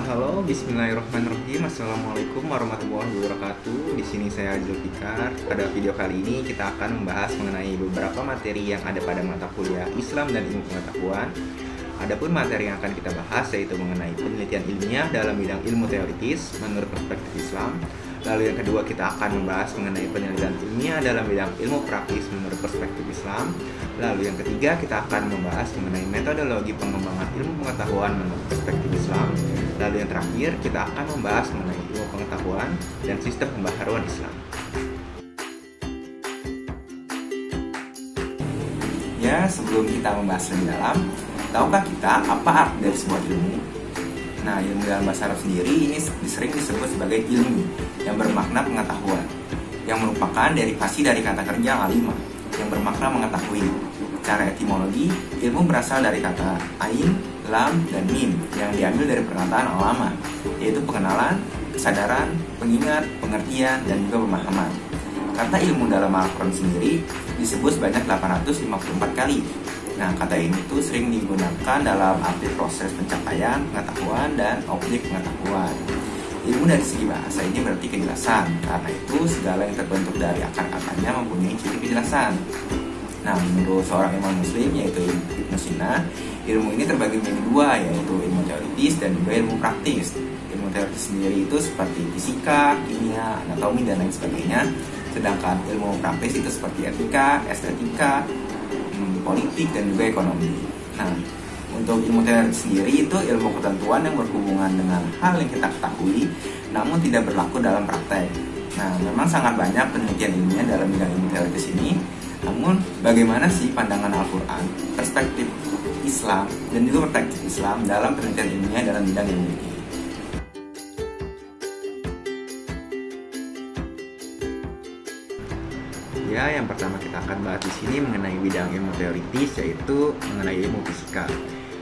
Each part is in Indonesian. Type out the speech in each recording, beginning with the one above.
Halo, Bismillahirrahmanirrahim. Assalamualaikum warahmatullahi wabarakatuh. Di sini saya Zulfikar. Pada video kali ini kita akan membahas mengenai beberapa materi yang ada pada mata kuliah Islam dan Ilmu Pengetahuan. Adapun materi yang akan kita bahas yaitu mengenai penelitian ilmiah dalam bidang ilmu teoritis menurut perspektif Islam. Lalu yang kedua kita akan membahas mengenai penelitian ilmiah dalam bidang ilmu praktis menurut perspektif Islam. Lalu yang ketiga kita akan membahas mengenai metodologi pengembangan ilmu pengetahuan menurut perspektif Islam. Lalu yang terakhir kita akan membahas mengenai ilmu pengetahuan dan sistem pembaharuan Islam. Ya, sebelum kita membahas lebih dalam, tahukah kita apa arti dari sebuah ilmu? Nah, ilmu dalam bahasa Arab sendiri ini sering disebut sebagai ilmu yang bermakna pengetahuan, yang merupakan derivasi dari kata kerja alimah yang bermakna mengetahui. Secara etimologi, ilmu berasal dari kata ain, lam, dan mim yang diambil dari perkataan alama, yaitu pengenalan, kesadaran, pengingat, pengertian, dan juga pemahaman. Kata ilmu dalam Al-Quran sendiri disebut sebanyak 854 kali. Nah, kata ini tuh sering digunakan dalam arti proses pencapaian, pengetahuan, dan objek pengetahuan. Ilmu dari segi bahasa ini berarti kejelasan, karena itu segala yang terbentuk dari akar katanya mempunyai ciri kejelasan. Nah, menurut seorang imam muslim yaitu Ibnu Sina, ilmu ini terbagi menjadi dua, yaitu ilmu teoritis dan juga ilmu praktis. Ilmu teoritis sendiri itu seperti fisika, kimia, anatomi, dan lain sebagainya. Sedangkan ilmu praktis itu seperti etika, estetika, politik, dan juga ekonomi. Nah, untuk ilmu teoritis sendiri itu ilmu ketentuan yang berhubungan dengan hal yang kita ketahui, namun tidak berlaku dalam praktek. Nah, memang sangat banyak penelitian ilmiah dalam bidang ilmu teoritis ini. Namun, bagaimana sih pandangan Al-Quran, perspektif Islam, dan juga perspektif Islam dalam penelitian ilmiah dalam bidang ilmu ini? Ya, yang pertama kita akan bahas di sini mengenai bidang ilmu teoritis, yaitu mengenai ilmu fisika.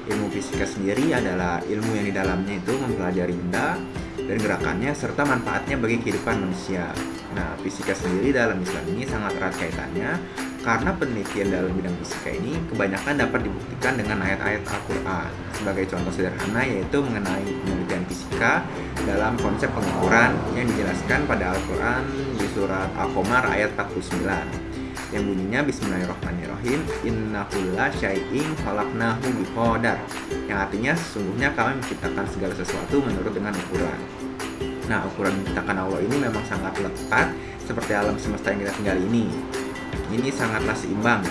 Ilmu fisika sendiri adalah ilmu yang di dalamnya itu mempelajari benda dan gerakannya serta manfaatnya bagi kehidupan manusia. Nah, fisika sendiri dalam Islam ini sangat erat kaitannya karena penelitian dalam bidang fisika ini kebanyakan dapat dibuktikan dengan ayat-ayat Al-Quran. Sebagai contoh sederhana yaitu mengenai penelitian fisika dalam konsep pengukuran yang dijelaskan pada Al-Quran di surat Al-Qamar ayat 49 yang bunyinya Bismillahirrahmanirrahim, inna kulla syai'in khalaqnahu biqadar, yang artinya sesungguhnya kami menciptakan segala sesuatu menurut dengan ukuran. Nah, ukuran menciptakan Allah ini memang sangat lekat seperti alam semesta yang kita tinggali ini. Ini sangatlah seimbang.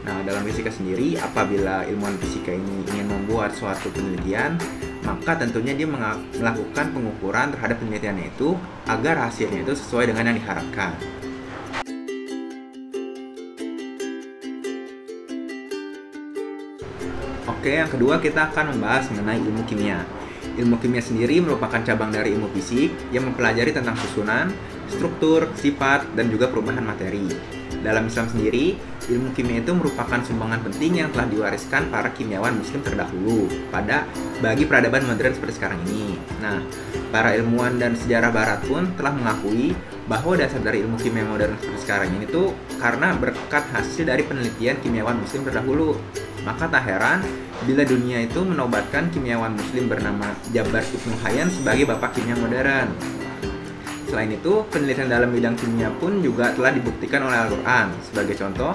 Nah, dalam fisika sendiri, apabila ilmuwan fisika ini ingin membuat suatu penelitian, maka tentunya dia melakukan pengukuran terhadap penelitiannya itu agar hasilnya itu sesuai dengan yang diharapkan. Oke, yang kedua kita akan membahas mengenai ilmu kimia. Ilmu kimia sendiri merupakan cabang dari ilmu fisik yang mempelajari tentang susunan, struktur, sifat, dan juga perubahan materi. Dalam Islam sendiri, ilmu kimia itu merupakan sumbangan penting yang telah diwariskan para kimiawan muslim terdahulu bagi peradaban modern seperti sekarang ini. Nah, para ilmuwan dan sejarah barat pun telah mengakui bahwa dasar dari ilmu kimia modern seperti sekarang ini tuh karena berkat hasil dari penelitian kimiawan muslim terdahulu. Maka tak heran bila dunia itu menobatkan kimiawan muslim bernama Jabar Ibnu Hayyan sebagai bapak kimia modern. Selain itu, penelitian dalam bidang kimia pun juga telah dibuktikan oleh Al-Quran. Sebagai contoh,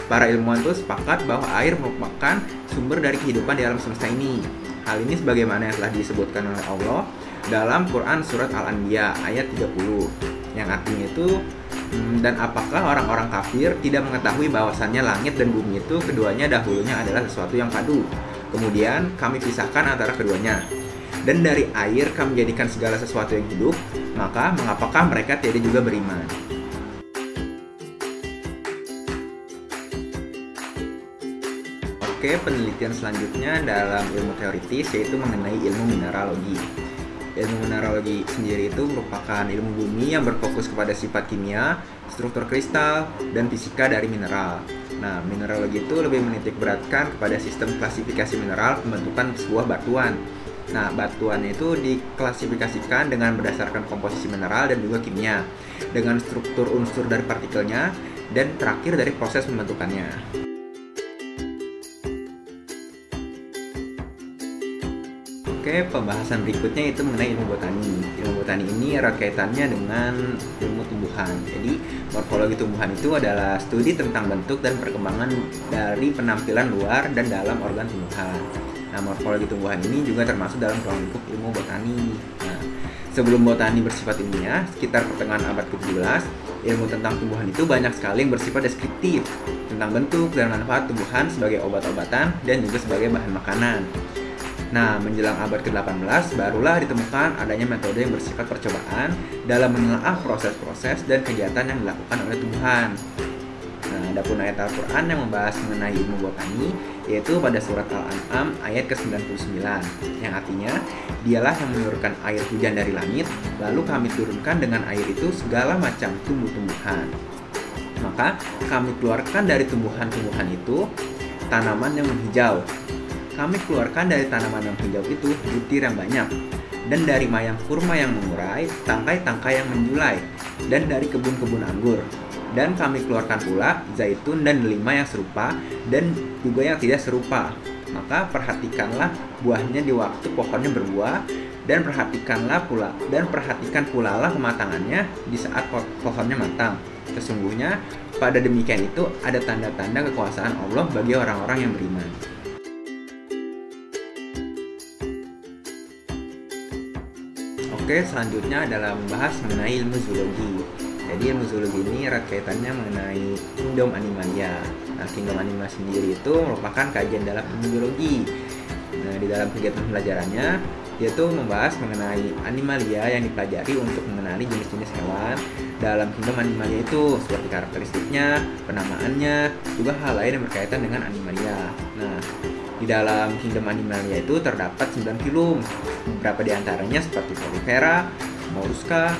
para ilmuwan itu sepakat bahwa air merupakan sumber dari kehidupan di alam semesta ini. Hal ini sebagaimana yang telah disebutkan oleh Allah dalam Quran Surat Al-Anbiya ayat 30, yang artinya itu, dan apakah orang-orang kafir tidak mengetahui bahwasannya langit dan bumi itu keduanya dahulunya adalah sesuatu yang padu. Kemudian kami pisahkan antara keduanya. Dan dari air kami menjadikan segala sesuatu yang hidup, maka mengapakah mereka tidak juga beriman? Oke, penelitian selanjutnya dalam ilmu teoritis yaitu mengenai ilmu mineralogi. Ilmu mineralogi sendiri itu merupakan ilmu bumi yang berfokus kepada sifat kimia, struktur kristal, dan fisika dari mineral. Nah, mineralogi itu lebih menitik beratkan kepada sistem klasifikasi mineral pembentukan sebuah batuan. Nah, batuan itu diklasifikasikan dengan berdasarkan komposisi mineral dan juga kimia, dengan struktur unsur dari partikelnya, dan terakhir dari proses pembentukannya. Oke, pembahasan berikutnya itu mengenai ilmu botani. Ilmu botani ini erat kaitannya dengan ilmu tumbuhan. Jadi, morfologi tumbuhan itu adalah studi tentang bentuk dan perkembangan dari penampilan luar dan dalam organ tumbuhan. Nah, morfologi tumbuhan ini juga termasuk dalam ruang lingkup ilmu botani. Nah, sebelum botani bersifat ilmiah, sekitar pertengahan abad ke-17, ilmu tentang tumbuhan itu banyak sekali yang bersifat deskriptif tentang bentuk dan manfaat tumbuhan sebagai obat-obatan dan juga sebagai bahan makanan. Nah, menjelang abad ke-18 barulah ditemukan adanya metode yang bersifat percobaan dalam menelaah proses-proses dan kegiatan yang dilakukan oleh tumbuhan. Nah, adapun ayat Al-Quran yang membahas mengenai ilmu botani yaitu pada surat Al-An'am ayat ke-99 yang artinya, dialah yang menurunkan air hujan dari langit, lalu kami turunkan dengan air itu segala macam tumbuh-tumbuhan. Maka kami keluarkan dari tumbuhan-tumbuhan itu tanaman yang menghijau. Kami keluarkan dari tanaman yang hijau itu butir yang banyak, dan dari mayang kurma yang mengurai, tangkai-tangkai yang menjulai, dan dari kebun-kebun anggur. Dan kami keluarkan pula zaitun dan delima yang serupa, dan juga yang tidak serupa. Maka perhatikanlah buahnya di waktu pohonnya berbuah, dan perhatikan pula lah kematangannya di saat pohonnya matang. Sesungguhnya pada demikian itu ada tanda-tanda kekuasaan Allah bagi orang-orang yang beriman. Oke, selanjutnya adalah membahas mengenai ilmu zoologi. Jadi ilmu zoologi ini erat kaitannya mengenai kingdom animalia. Nah, kingdom animalia sendiri itu merupakan kajian dalam ilmu zoologi. Nah, di dalam kegiatan pelajarannya, yaitu membahas mengenai animalia yang dipelajari untuk mengenali jenis-jenis hewan dalam kingdom animalia itu, seperti karakteristiknya, penamaannya, juga hal lain yang berkaitan dengan animalia. Nah, di dalam kingdom animalia itu terdapat 9 filum, beberapa di antaranya seperti Porifera, Mollusca,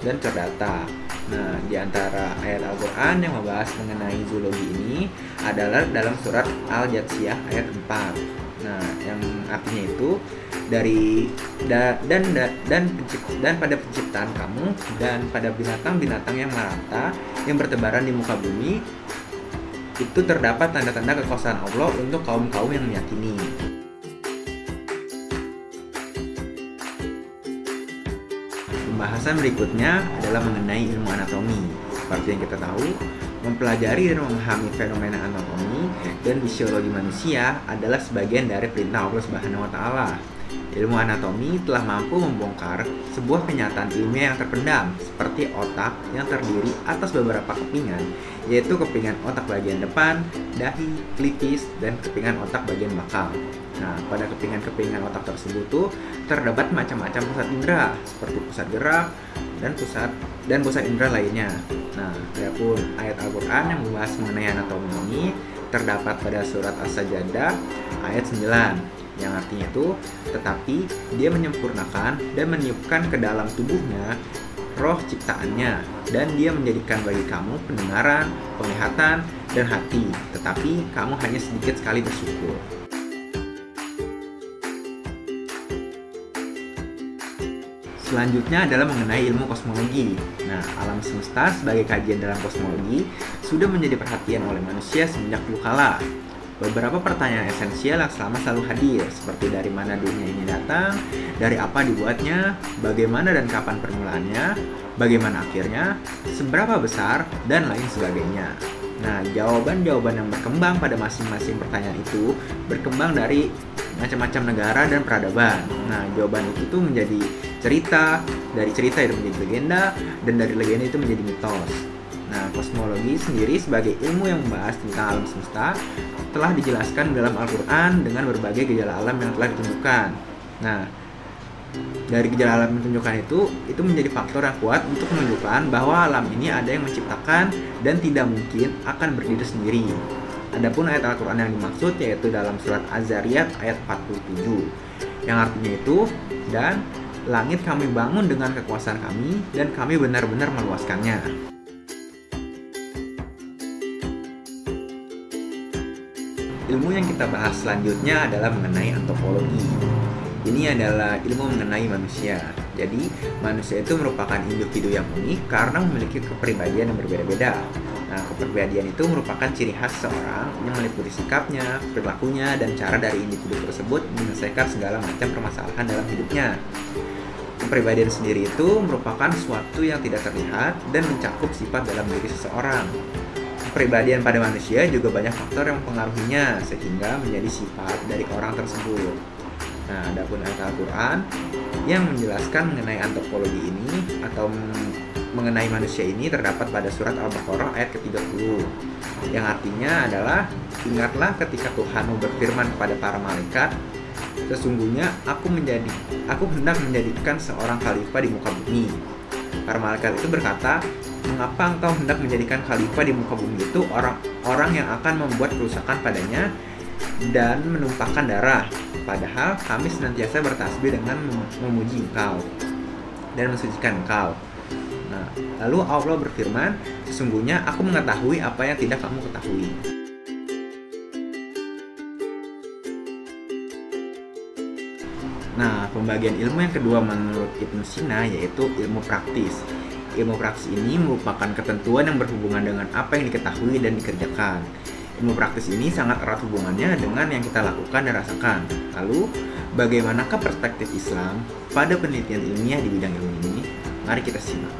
dan Chordata. Nah, di antara ayat Al-Quran yang membahas mengenai zoologi ini adalah dalam surat Al-Jathiyah ayat 4. Nah, yang artinya itu dan pada penciptaan kamu dan pada binatang-binatang yang merata yang bertebaran di muka bumi itu terdapat tanda-tanda kekuasaan Allah untuk kaum-kaum yang meyakini. Pembahasan berikutnya adalah mengenai ilmu anatomi. Seperti yang kita tahu, mempelajari dan memahami fenomena anatomi dan fisiologi manusia adalah sebagian dari perintah Allah Subhanahu wa taala. Ilmu anatomi telah mampu membongkar sebuah kenyataan ilmiah yang terpendam, seperti otak yang terdiri atas beberapa kepingan, yaitu kepingan otak bagian depan, dahi, pelipis, dan kepingan otak bagian belakang. Nah, pada kepingan-kepingan otak tersebut tuh terdapat macam-macam pusat indera, seperti pusat gerak dan pusat indera lainnya. Nah, adapun ayat Al-Quran yang membahas mengenai anatomi ini terdapat pada surat As-Sajdah ayat 9. Yang artinya itu, tetapi dia menyempurnakan dan meniupkan ke dalam tubuhnya roh ciptaannya, dan dia menjadikan bagi kamu pendengaran, penglihatan, dan hati, tetapi kamu hanya sedikit sekali bersyukur. Selanjutnya adalah mengenai ilmu kosmologi. Nah, alam semesta sebagai kajian dalam kosmologi sudah menjadi perhatian oleh manusia semenjak dulu kala. Beberapa pertanyaan esensial yang selalu hadir, seperti dari mana dunia ini datang, dari apa dibuatnya, bagaimana dan kapan permulaannya, bagaimana akhirnya, seberapa besar, dan lain sebagainya. Nah, jawaban-jawaban yang berkembang pada masing-masing pertanyaan itu berkembang dari macam-macam negara dan peradaban. Nah, jawaban itu tuh menjadi cerita, dari cerita itu menjadi legenda, dan dari legenda itu menjadi mitos. Nah, kosmologi sendiri sebagai ilmu yang membahas tentang alam semesta telah dijelaskan dalam Al-Quran dengan berbagai gejala alam yang telah ditunjukkan. Nah, dari gejala alam yang ditunjukkan itu menjadi faktor yang kuat untuk menunjukkan bahwa alam ini ada yang menciptakan dan tidak mungkin akan berdiri sendiri. Adapun ayat Al-Quran yang dimaksud yaitu dalam surat Az-Zariyat ayat 47, yang artinya itu, dan langit kami bangun dengan kekuasaan kami dan kami benar-benar meluaskannya. Ilmu yang kita bahas selanjutnya adalah mengenai antropologi. Ini adalah ilmu mengenai manusia. Jadi, manusia itu merupakan individu yang unik karena memiliki kepribadian yang berbeda-beda. Nah, kepribadian itu merupakan ciri khas seorang yang meliputi sikapnya, perilakunya, dan cara dari individu tersebut menyelesaikan segala macam permasalahan dalam hidupnya. Kepribadian sendiri itu merupakan sesuatu yang tidak terlihat dan mencakup sifat dalam diri seseorang. Kepribadian pada manusia juga banyak faktor yang mempengaruhinya sehingga menjadi sifat dari orang tersebut. Nah, adapun ayat Al-Quran yang menjelaskan mengenai antropologi ini atau mengenai manusia ini terdapat pada surat Al-Baqarah ayat ke-30 yang artinya adalah, ingatlah ketika Tuhanmu berfirman kepada para malaikat, sesungguhnya aku hendak menjadikan seorang khalifah di muka bumi. Para malaikat itu berkata, mengapa engkau hendak menjadikan khalifah di muka bumi itu orang yang akan membuat kerusakan padanya dan menumpahkan darah, padahal kami senantiasa bertasbih dengan memuji engkau dan mensucikan engkau. Nah, lalu Allah berfirman, sesungguhnya aku mengetahui apa yang tidak kamu ketahui. Nah, pembagian ilmu yang kedua menurut Ibnu Sina yaitu ilmu praktis. Ilmu praktis ini merupakan ketentuan yang berhubungan dengan apa yang diketahui dan dikerjakan. Ilmu praktis ini sangat erat hubungannya dengan yang kita lakukan dan rasakan. Lalu, bagaimanakah perspektif Islam pada penelitian ilmiah di bidang ilmu ini? Mari kita simak.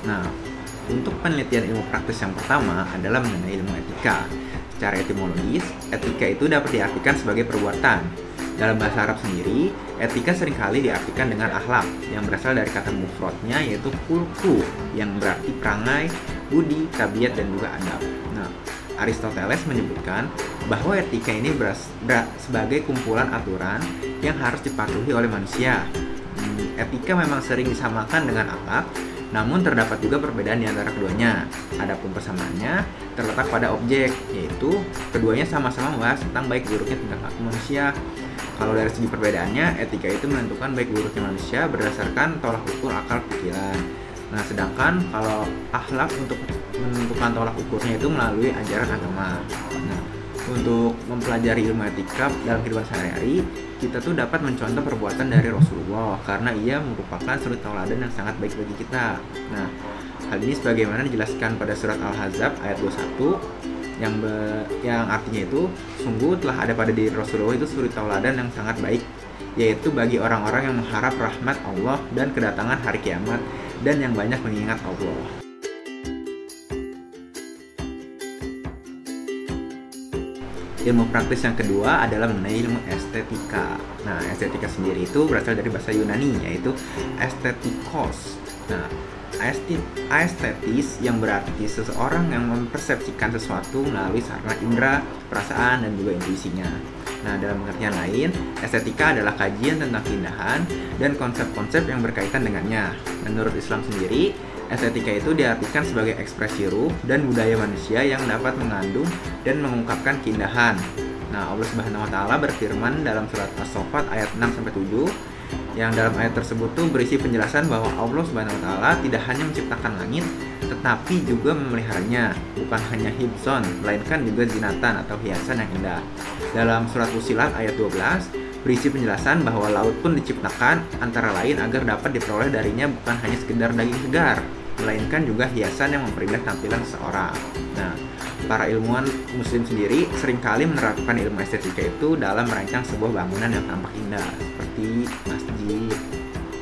Nah, untuk penelitian ilmu praktis yang pertama adalah mengenai ilmu etika. Secara etimologis, etika itu dapat diartikan sebagai perbuatan. Dalam bahasa Arab sendiri, etika seringkali diartikan dengan akhlak yang berasal dari kata mufradnya yaitu kulku yang berarti perangai, budi, tabiat, dan juga adab. Nah, Aristoteles menyebutkan bahwa etika ini sebagai kumpulan aturan yang harus dipatuhi oleh manusia. Etika memang sering disamakan dengan akhlak, namun terdapat juga perbedaan di antara keduanya. Adapun persamaannya terletak pada objek, yaitu keduanya sama-sama membahas tentang baik buruknya tingkah laku manusia. Kalau dari segi perbedaannya, etika itu menentukan baik buruknya manusia berdasarkan tolak ukur akal pikiran. Nah, sedangkan kalau akhlak untuk menentukan tolak ukurnya itu melalui ajaran agama. Nah, untuk mempelajari ilmu etika dalam kehidupan sehari-hari, kita tuh dapat mencontoh perbuatan dari Rasulullah karena ia merupakan suri tauladan yang sangat baik bagi kita. Nah, hal ini sebagaimana dijelaskan pada surat Al-Ahzab ayat 21 yang artinya itu, sungguh telah ada pada diri Rasulullah itu suri tauladan yang sangat baik, yaitu bagi orang-orang yang mengharap rahmat Allah dan kedatangan hari kiamat dan yang banyak mengingat Allah. Ilmu praktis yang kedua adalah mengenai ilmu estetika. Nah, estetika sendiri itu berasal dari bahasa Yunani yaitu estetikos. Nah, estetis yang berarti seseorang yang mempersepsikan sesuatu melalui sarana indera, perasaan, dan juga intuisinya. Nah, dalam pengertian lain, estetika adalah kajian tentang keindahan dan konsep-konsep yang berkaitan dengannya. Menurut Islam sendiri, estetika itu diartikan sebagai ekspresi ruh dan budaya manusia yang dapat mengandung dan mengungkapkan keindahan. Nah, Allah Subhanahu wa taala berfirman dalam surat As-Saffat ayat 6-7 yang dalam ayat tersebut tuh berisi penjelasan bahwa Allah Subhanahu wa taala tidak hanya menciptakan langit tetapi juga memeliharanya, bukan hanya hibzon, melainkan juga zinatan atau hiasan yang indah. Dalam surat Fussilat ayat 12 berisi penjelasan bahwa laut pun diciptakan antara lain agar dapat diperoleh darinya bukan hanya sekedar daging segar, melainkan juga hiasan yang memperindah tampilan seseorang. Nah, para ilmuwan muslim sendiri seringkali menerapkan ilmu estetika itu dalam merancang sebuah bangunan yang tampak indah, seperti masjid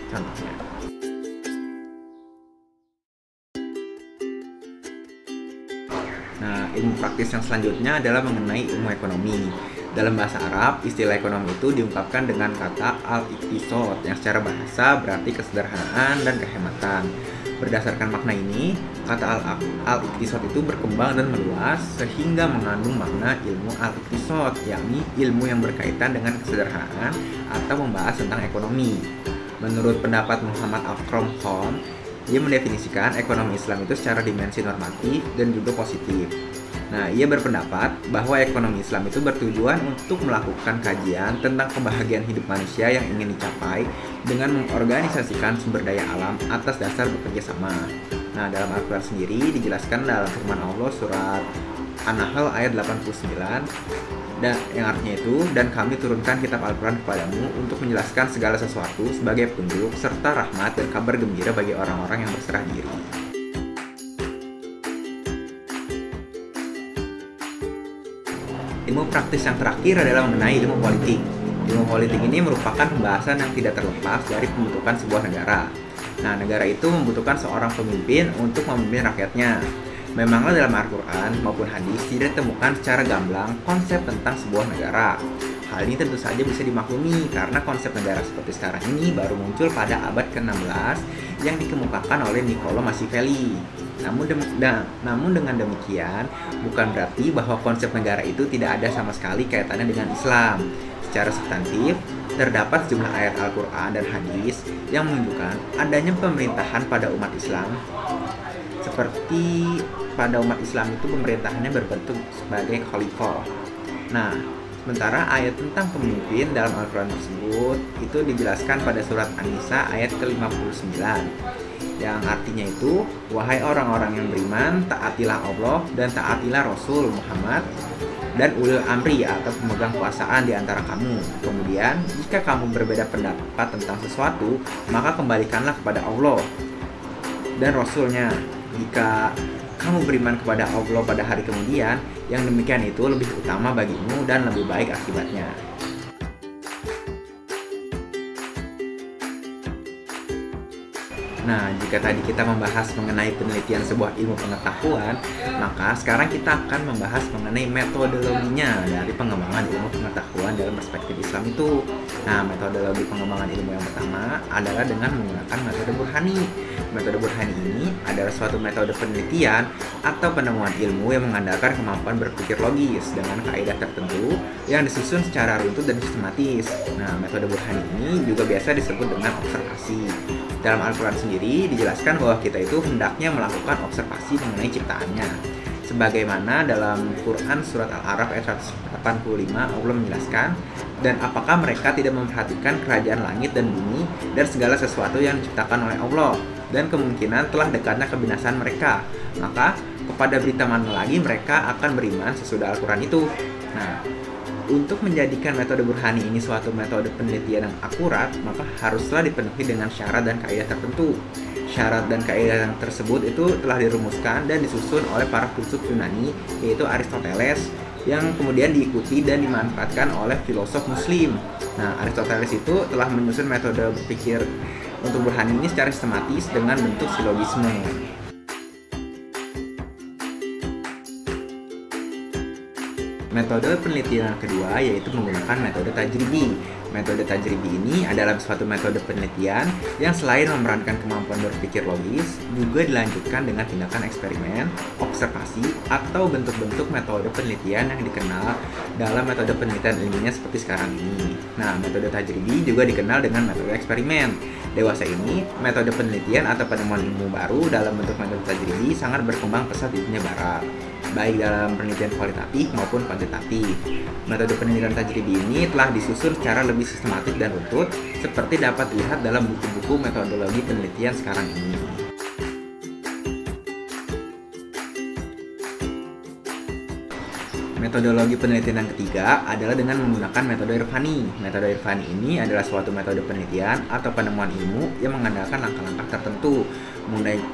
contohnya. Nah, ilmu praktis yang selanjutnya adalah mengenai ilmu ekonomi. Dalam bahasa Arab, istilah ekonomi itu diungkapkan dengan kata al-iqtisad yang secara bahasa berarti kesederhanaan dan kehematan. Berdasarkan makna ini, kata al-iqtisad itu berkembang dan meluas sehingga mengandung makna ilmu al-iqtisad, yakni ilmu yang berkaitan dengan kesederhanaan atau membahas tentang ekonomi. Menurut pendapat Muhammad Akram Khan, ia mendefinisikan ekonomi Islam itu secara dimensi normatif dan juga positif. Nah, ia berpendapat bahwa ekonomi Islam itu bertujuan untuk melakukan kajian tentang kebahagiaan hidup manusia yang ingin dicapai dengan mengorganisasikan sumber daya alam atas dasar bekerja sama. Nah, dalam Al-Quran sendiri dijelaskan dalam firman Allah surat An-Nahl ayat 89, dan yang artinya itu, dan kami turunkan kitab Al-Quran kepadamu untuk menjelaskan segala sesuatu sebagai petunjuk serta rahmat dan kabar gembira bagi orang-orang yang berserah diri. Ilmu praktis yang terakhir adalah mengenai ilmu politik. Ilmu politik ini merupakan pembahasan yang tidak terlepas dari pembentukan sebuah negara. Nah, negara itu membutuhkan seorang pemimpin untuk memimpin rakyatnya. Memanglah dalam Al-Quran maupun hadis tidak ditemukan secara gamblang konsep tentang sebuah negara. Hal ini tentu saja bisa dimaklumi karena konsep negara seperti sekarang ini baru muncul pada abad ke-16 yang dikemukakan oleh Niccolo Machiavelli. Namun dengan demikian bukan berarti bahwa konsep negara itu tidak ada sama sekali kaitannya dengan Islam. Secara substantif, terdapat sejumlah ayat Al-Quran dan hadis yang menunjukkan adanya pemerintahan pada umat Islam. Seperti pada umat Islam itu pemerintahannya berbentuk sebagai khalifah. Nah, sementara ayat tentang pemimpin dalam Al-Quran tersebut itu dijelaskan pada surat An-Nisa ayat ke-59, yang artinya itu, wahai orang-orang yang beriman, taatilah Allah dan taatilah Rasul Muhammad dan ulil amri atau pemegang kekuasaan di antara kamu. Kemudian, jika kamu berbeda pendapat tentang sesuatu, maka kembalikanlah kepada Allah dan Rasulnya. Jika kamu beriman kepada Allah pada hari kemudian, yang demikian itu lebih utama bagimu dan lebih baik akibatnya. Nah, jika tadi kita membahas mengenai penelitian sebuah ilmu pengetahuan, maka sekarang kita akan membahas mengenai metodologinya dari pengembangan ilmu pengetahuan dalam perspektif Islam itu. Nah, metodologi pengembangan ilmu yang pertama adalah dengan menggunakan metode Burhani. Metode Burhani ini adalah suatu metode penelitian atau penemuan ilmu yang mengandalkan kemampuan berpikir logis dengan kaidah tertentu yang disusun secara runtut dan sistematis. Nah, metode Burhani ini juga biasa disebut dengan observasi. Dalam Al-Quran sendiri dijelaskan bahwa kita itu hendaknya melakukan observasi mengenai ciptaannya. Sebagaimana dalam Quran surat Al-A'raf ayat 185 Allah menjelaskan, dan apakah mereka tidak memperhatikan kerajaan langit dan bumi dan segala sesuatu yang diciptakan oleh Allah, dan kemungkinan telah dekatnya kebinasan mereka, maka kepada berita mana lagi mereka akan beriman sesudah Al-Quran itu. Nah, untuk menjadikan metode Burhani ini suatu metode penelitian yang akurat, maka haruslah dipenuhi dengan syarat dan kaidah tertentu. Syarat dan kaidah yang tersebut itu telah dirumuskan dan disusun oleh para filsuf Yunani, yaitu Aristoteles, yang kemudian diikuti dan dimanfaatkan oleh filosof Muslim. Nah, Aristoteles itu telah menyusun metode berpikir untuk Burhani ini secara sistematis dengan bentuk silogisme. Metode penelitian yang kedua yaitu menggunakan metode tajribi. Metode tajribi ini adalah suatu metode penelitian yang selain memerankan kemampuan berpikir logis, juga dilanjutkan dengan tindakan eksperimen, observasi, atau bentuk-bentuk metode penelitian yang dikenal dalam metode penelitian ilmiah seperti sekarang ini. Nah, metode tajribi juga dikenal dengan metode eksperimen. Dewasa ini, metode penelitian atau penemuan ilmu baru dalam bentuk metode tajribi sangat berkembang pesat di dunia barat, baik dalam penelitian kualitatif maupun kuantitatif. Metode penelitian tajribi ini telah disusun secara lebih sistematis dan runtut, seperti dapat dilihat dalam buku-buku metodologi penelitian sekarang ini. Metodologi penelitian yang ketiga adalah dengan menggunakan metode Irfani. Metode Irfani ini adalah suatu metode penelitian atau penemuan ilmu yang mengandalkan langkah-langkah tertentu,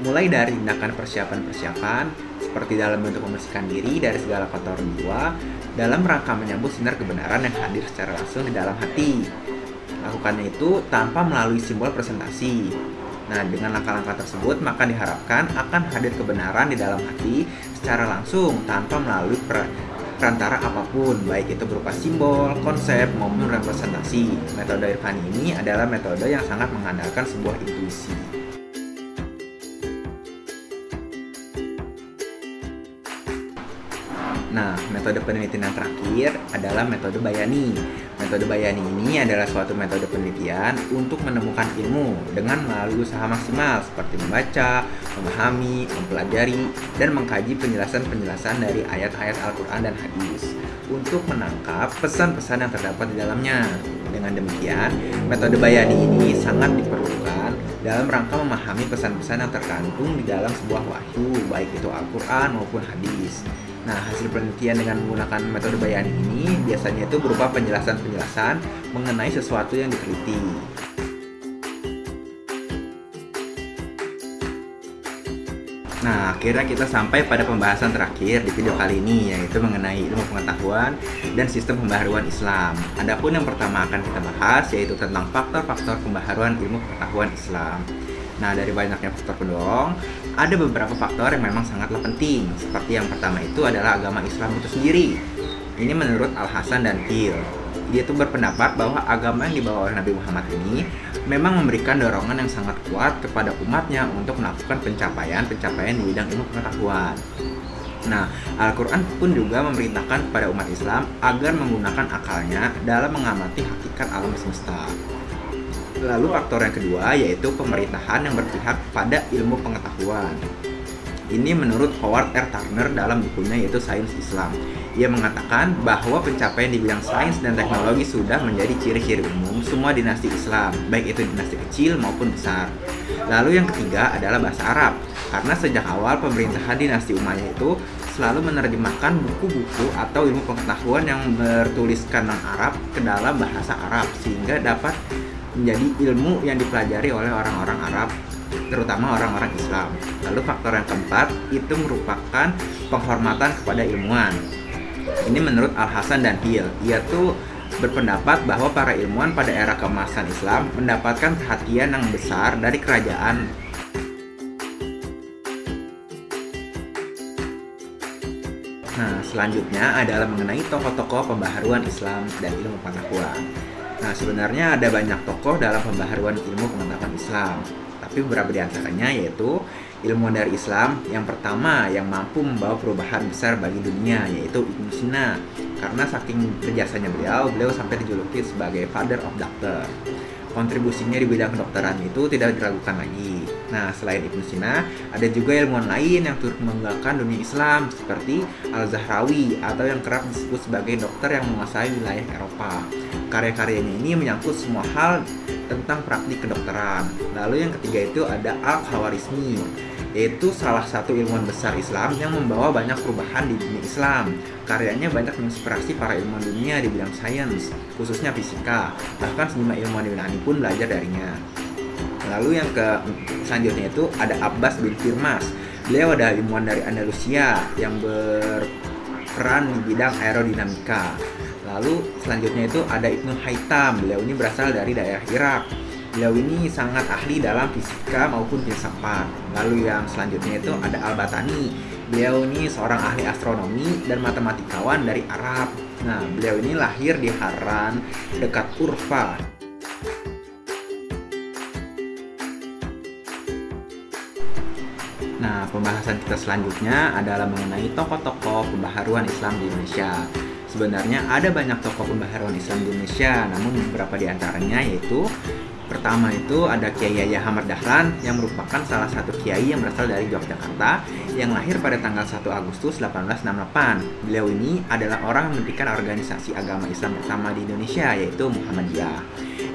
mulai dari tindakan persiapan-persiapan, seperti dalam bentuk membersihkan diri dari segala kotoran jiwa, dalam rangka menyambut sinar kebenaran yang hadir secara langsung di dalam hati. Lakukannya itu tanpa melalui simbol presentasi. Nah, dengan langkah-langkah tersebut, maka diharapkan akan hadir kebenaran di dalam hati secara langsung tanpa melalui perantara apapun, baik itu berupa simbol, konsep, maupun representasi. Metode Irfani ini adalah metode yang sangat mengandalkan sebuah intuisi. Nah, metode penelitian yang terakhir adalah metode Bayani. Metode Bayani ini adalah suatu metode penelitian untuk menemukan ilmu dengan melalui usaha maksimal seperti membaca, memahami, mempelajari, dan mengkaji penjelasan-penjelasan dari ayat-ayat Al-Quran dan hadis untuk menangkap pesan-pesan yang terdapat di dalamnya. Dengan demikian, metode Bayani ini sangat diperlukan dalam rangka memahami pesan-pesan yang terkandung di dalam sebuah wahyu, baik itu Al-Quran maupun hadis. Nah, hasil penelitian dengan menggunakan metode Bayani ini biasanya itu berupa penjelasan-penjelasan mengenai sesuatu yang diteliti. Nah, akhirnya kita sampai pada pembahasan terakhir di video kali ini, yaitu mengenai ilmu pengetahuan dan sistem pembaharuan Islam. Adapun yang pertama akan kita bahas yaitu tentang faktor-faktor pembaharuan ilmu pengetahuan Islam. Nah, dari banyaknya faktor pendorong, ada beberapa faktor yang memang sangatlah penting. Seperti yang pertama itu adalah agama Islam itu sendiri. Ini menurut Al-Hasan dan Hill. Dia itu berpendapat bahwa agama yang dibawa oleh Nabi Muhammad ini memang memberikan dorongan yang sangat kuat kepada umatnya untuk melakukan pencapaian di bidang ilmu pengetahuan. Nah, Al-Quran pun juga memerintahkan kepada umat Islam agar menggunakan akalnya dalam mengamati hakikat alam semesta. Lalu faktor yang kedua yaitu pemerintahan yang berpihak pada ilmu pengetahuan. Ini menurut Howard R. Turner dalam bukunya yaitu Sains Islam. Ia mengatakan bahwa pencapaian di bidang sains dan teknologi sudah menjadi ciri-ciri umum semua dinasti Islam, baik itu dinasti kecil maupun besar. Lalu yang ketiga adalah bahasa Arab, karena sejak awal pemerintahan dinasti Umayyah itu selalu menerjemahkan buku-buku atau ilmu pengetahuan yang bertuliskan non-Arab ke dalam bahasa Arab sehingga dapat menjadi ilmu yang dipelajari oleh orang-orang Arab, terutama orang-orang Islam. Lalu faktor yang keempat itu merupakan penghormatan kepada ilmuwan. Ini menurut Al-Hasan dan Hill. Ia tuh berpendapat bahwa para ilmuwan pada era keemasan Islam mendapatkan perhatian yang besar dari kerajaan. Nah, selanjutnya adalah mengenai tokoh-tokoh pembaharuan Islam dan ilmu pengetahuan. Nah, sebenarnya ada banyak tokoh dalam pembaharuan ilmu pengetahuan Islam, tapi beberapa di antaranya yaitu ilmuwan dari Islam yang pertama yang mampu membawa perubahan besar bagi dunia, yaitu Ibnu Sina. Karena saking berjasanya beliau sampai dijuluki sebagai Father of Doctor. Kontribusinya di bidang kedokteran itu tidak diragukan lagi. Nah, selain Ibnu Sina, ada juga ilmuwan lain yang turut membanggakan dunia Islam seperti Al-Zahrawi atau yang kerap disebut sebagai dokter yang menguasai wilayah Eropa. Karya-karyanya ini menyangkut semua hal tentang praktik kedokteran. Lalu yang ketiga itu ada Al-Khawarizmi, yaitu salah satu ilmuwan besar Islam yang membawa banyak perubahan di dunia Islam. Karyanya banyak menginspirasi para ilmuwan dunia di bidang sains, khususnya fisika. Bahkan sejumlah ilmuwan di bidang ini pun belajar darinya. Lalu yang selanjutnya itu ada Abbas bin Firmas. Beliau adalah ilmuwan dari Andalusia yang berperan di bidang aerodinamika. Lalu selanjutnya itu ada Ibnu Haytham. Beliau ini berasal dari daerah Irak. Beliau ini sangat ahli dalam fisika maupun filsafat. Lalu yang selanjutnya itu ada Al-Batani. Beliau ini seorang ahli astronomi dan matematikawan dari Arab. Nah, beliau ini lahir di Haran dekat Urfa. Nah, pembahasan kita selanjutnya adalah mengenai tokoh-tokoh pembaharuan Islam di Indonesia. Sebenarnya ada banyak tokoh pembaharuan Islam di Indonesia, namun beberapa di antaranya yaitu pertama itu ada Kiai Yahya Ahmad Dahlan yang merupakan salah satu kiai yang berasal dari Yogyakarta yang lahir pada tanggal 1 Agustus 1868. Beliau ini adalah orang yang mendirikan organisasi agama Islam pertama di Indonesia yaitu Muhammadiyah.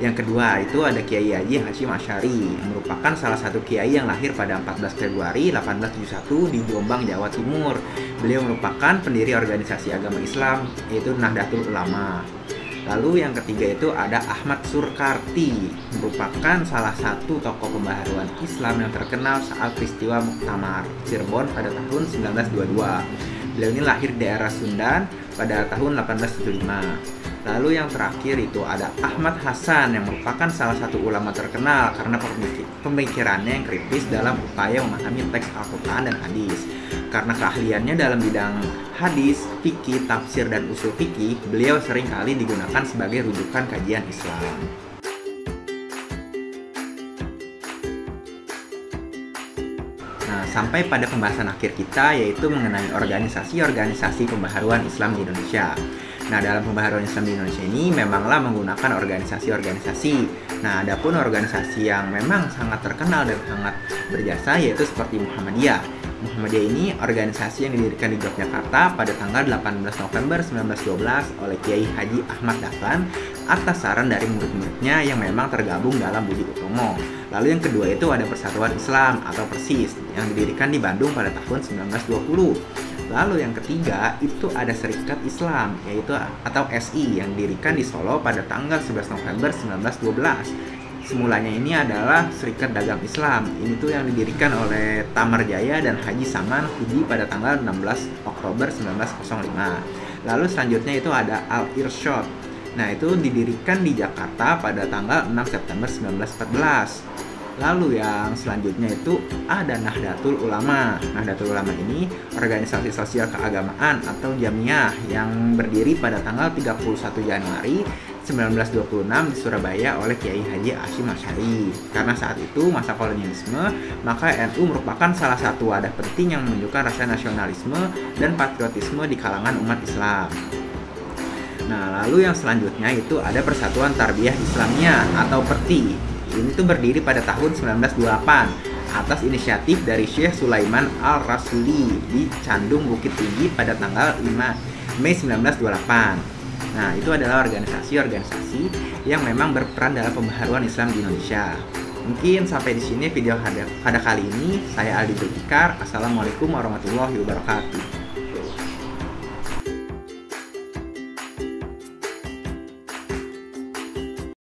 Yang kedua itu ada Kiai Haji Hashim Asy'ari yang merupakan salah satu kiai yang lahir pada 14 Februari 1871 di Jombang, Jawa Timur. Beliau merupakan pendiri organisasi agama Islam yaitu Nahdlatul Ulama. Lalu yang ketiga itu ada Ahmad Surkarti, merupakan salah satu tokoh pembaharuan Islam yang terkenal saat peristiwa Muktamar Cirebon pada tahun 1922. Beliau ini lahir di daerah Sundan pada tahun 1875. Lalu yang terakhir itu ada Ahmad Hasan yang merupakan salah satu ulama terkenal karena pemikirannya yang kritis dalam upaya memahami teks Al-Quran dan hadis. Karena keahliannya dalam bidang hadis, fikih, tafsir, dan usul fikih, beliau sering kali digunakan sebagai rujukan kajian Islam. Nah, sampai pada pembahasan akhir kita yaitu mengenai organisasi-organisasi pembaharuan Islam di Indonesia. Nah, dalam pembaharuan Islam di Indonesia ini memanglah menggunakan organisasi-organisasi. Nah, adapun organisasi yang memang sangat terkenal dan sangat berjasa yaitu seperti Muhammadiyah. Muhammadiyah ini organisasi yang didirikan di Yogyakarta pada tanggal 18 November 1912 oleh Kiai Haji Ahmad Dahlan atas saran dari murid-muridnya yang memang tergabung dalam Budi Utomo. Lalu yang kedua itu ada Persatuan Islam atau Persis yang didirikan di Bandung pada tahun 1920. Lalu yang ketiga itu ada Serikat Islam, yaitu atau SI yang didirikan di Solo pada tanggal 11 November 1912. Semulanya ini adalah Serikat Dagang Islam. Ini tuh yang didirikan oleh Tamar Jaya dan Haji Saman Hudi pada tanggal 16 Oktober 1905. Lalu selanjutnya itu ada Al-Irsyad. Nah, itu didirikan di Jakarta pada tanggal 6 September 1914. Lalu yang selanjutnya itu ada Nahdlatul Ulama. Nahdlatul Ulama ini organisasi sosial keagamaan atau Jamiah yang berdiri pada tanggal 31 Januari 1926 di Surabaya oleh Kiai Haji Hasyim Asy'ari. Karena saat itu masa kolonialisme, maka NU merupakan salah satu wadah penting yang menunjukkan rasa nasionalisme dan patriotisme di kalangan umat Islam. Nah, lalu yang selanjutnya itu ada Persatuan Tarbiyah Islamiyah atau PERTI. Ini tuh berdiri pada tahun 1928 atas inisiatif dari Syekh Sulaiman Al-Rasuli di Candung Bukit Tinggi pada tanggal 5 Mei 1928. Nah, itu adalah organisasi-organisasi yang memang berperan dalam pembaharuan Islam di Indonesia. Mungkin sampai di sini video pada kali ini. Saya Aldi Zulfikar. Assalamualaikum warahmatullahi wabarakatuh.